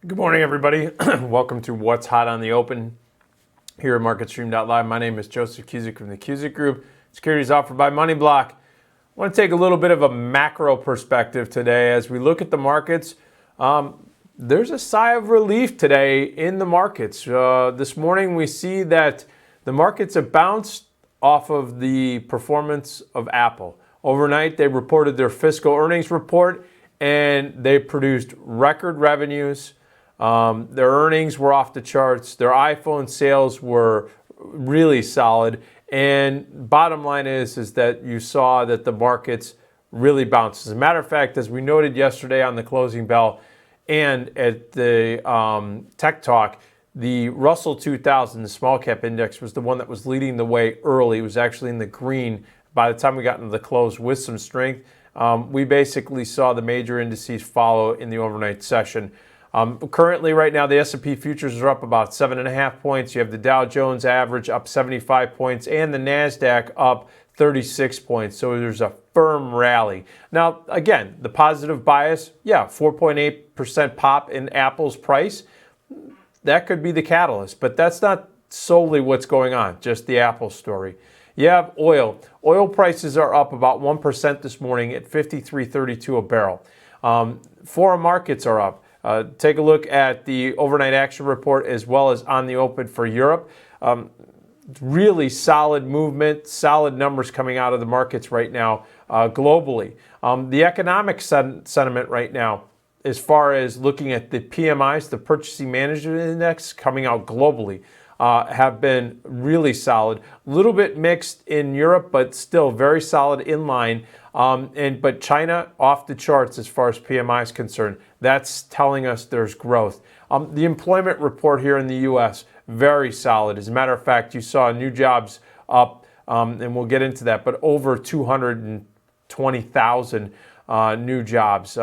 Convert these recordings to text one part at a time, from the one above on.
Good morning, everybody. Welcome to What's Hot on the Open here at MarketStream.live. My name is Joe Cusick from the Cusick Group. Securities offered by MoneyBlock. I want to take a little bit of a macro perspective today as we look at the markets. There's a sigh of relief today in the markets. This morning we see that the markets have bounced off of the performance of Apple. Overnight they reported their fiscal earnings report and they produced record revenues. Their earnings were off the charts. Their iPhone sales were really solid. And bottom line is that you saw that the markets really bounced. As a matter of fact, as we noted yesterday on the closing bell and at the Tech Talk, the Russell 2000, the small cap index, was the one that was leading the way early. It was actually in the green by the time we got into the close with some strength. We basically saw the major indices follow in the overnight session. Currently, right now, the S&P futures are up about 7.5 points. You have the Dow Jones average up 75 points and the NASDAQ up 36 points. So there's a firm rally. Now, again, the positive bias, 4.8% pop in Apple's price. That could be the catalyst, but that's not solely what's going on, just the Apple story. You have oil. Oil prices are up about 1% this morning at $53.32 a barrel. Foreign markets are up. Take a look at the overnight action report as well as on the open for Europe. Really solid movement, solid numbers coming out of the markets right now globally. The economic sentiment right now, as far as looking at the PMIs, the Purchasing Management Index coming out globally, have been really solid. A little bit mixed in Europe, but still very solid in line. But China off the charts as far as PMI is concerned. That's telling us there's growth. The employment report here in the U.S., very solid. As a matter of fact, you saw new jobs up, and we'll get into that, but over 220,000 new jobs.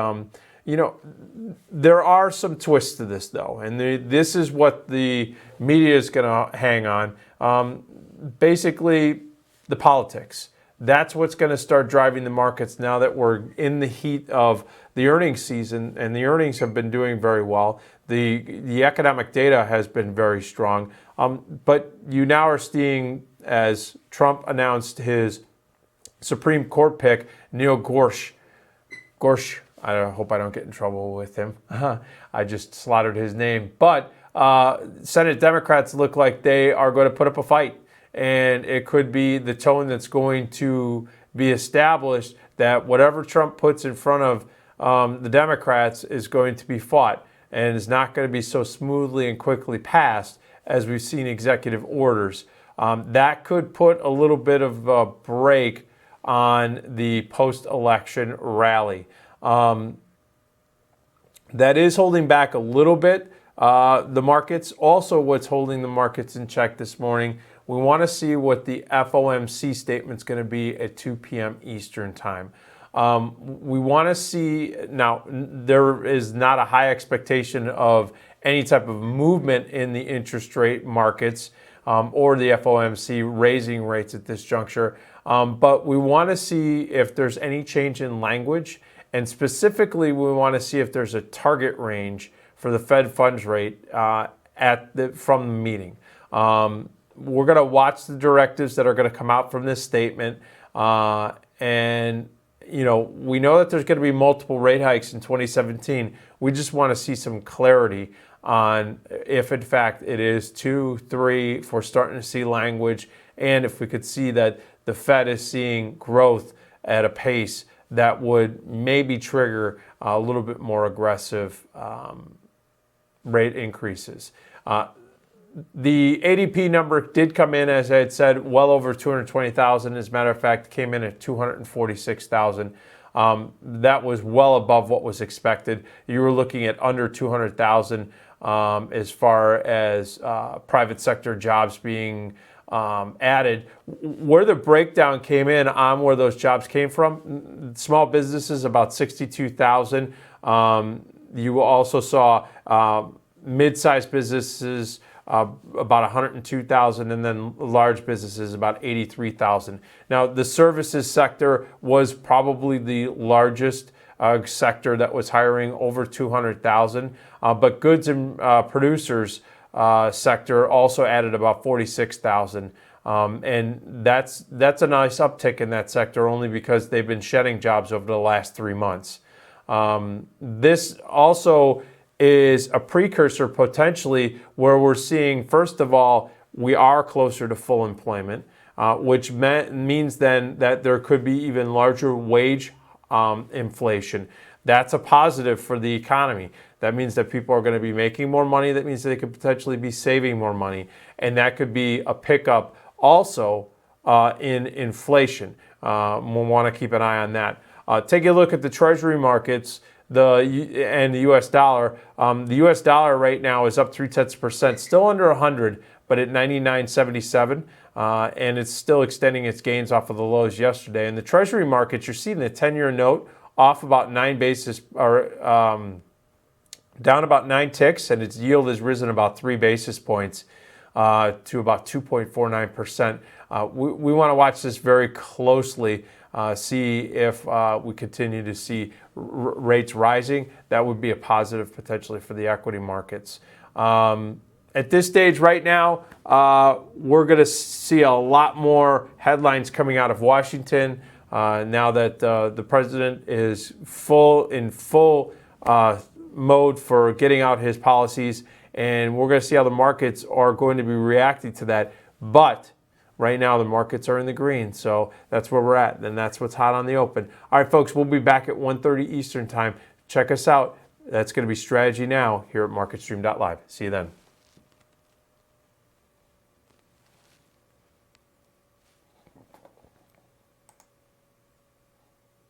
There are some twists to this, though, and this is what the media is going to hang on. Basically, the politics. That's what's going to start driving the markets now that we're in the heat of the earnings season, and the earnings have been doing very well. The economic data has been very strong. But you now are seeing, as Trump announced his Supreme Court pick, Neil Gorsuch. I hope I don't get in trouble with him. I just slaughtered his name. But Senate Democrats look like they are going to put up a fight. And it could be the tone that's going to be established that whatever Trump puts in front of the Democrats is going to be fought and is not going to be so smoothly and quickly passed as we've seen executive orders. That could put a little bit of a break on the post-election rally. That is holding back a little bit the markets. Also, what's holding the markets in check this morning, we want to see what the FOMC statement's going to be at 2 p.m. Eastern time. We want to see, now there is not a high expectation of any type of movement in the interest rate markets or the FOMC raising rates at this juncture, but we want to see if there's any change in language, and specifically we want to see if there's a target range for the Fed funds rate from the meeting. We're going to watch the directives that are going to come out from this statement. And we know that there's going to be multiple rate hikes in 2017. We just want to see some clarity on if, in fact, it is 2, 3, if we're starting to see language, and if we could see that the Fed is seeing growth at a pace that would maybe trigger a little bit more aggressive rate increases. The ADP number did come in, as I had said, well over 220,000. As a matter of fact, came in at 246,000. That was well above what was expected. You were looking at under 200,000 as far as private sector jobs being added. Where the breakdown came in on where those jobs came from, small businesses, about 62,000. You also saw mid-sized businesses about 102,000, and then large businesses about 83,000. Now, the services sector was probably the largest sector that was hiring over 200,000, but goods and producers sector also added about 46,000. And that's a nice uptick in that sector only because they've been shedding jobs over the last 3 months. This also is a precursor potentially where we're seeing, first of all, we are closer to full employment, which means then that there could be even larger wage inflation. That's a positive for the economy. That means that people are going to be making more money. That means they could potentially be saving more money. And that could be a pickup also in inflation. We'll want to keep an eye on that. Take a look at the Treasury markets and the U.S. dollar. The U.S. dollar right now is up 0.3%, still under 100, but at 99.77, and it's still extending its gains off of the lows yesterday. In the Treasury markets, you're seeing the 10-year note off about 9 basis, or down about 9 ticks, and its yield has risen about 3 basis points to about 2.49%. We want to watch this very closely, see if we continue to see rates rising. That would be a positive potentially for the equity markets. At this stage right now, we're going to see a lot more headlines coming out of Washington now that the president is in full mode for getting out his policies, and we're going to see how the markets are going to be reacting to that. But right now, the markets are in the green, so that's where we're at, and that's what's hot on the open. All right, folks, we'll be back at 1:30 Eastern Time. Check us out. That's going to be Strategy Now here at MarketStream.live. See you then.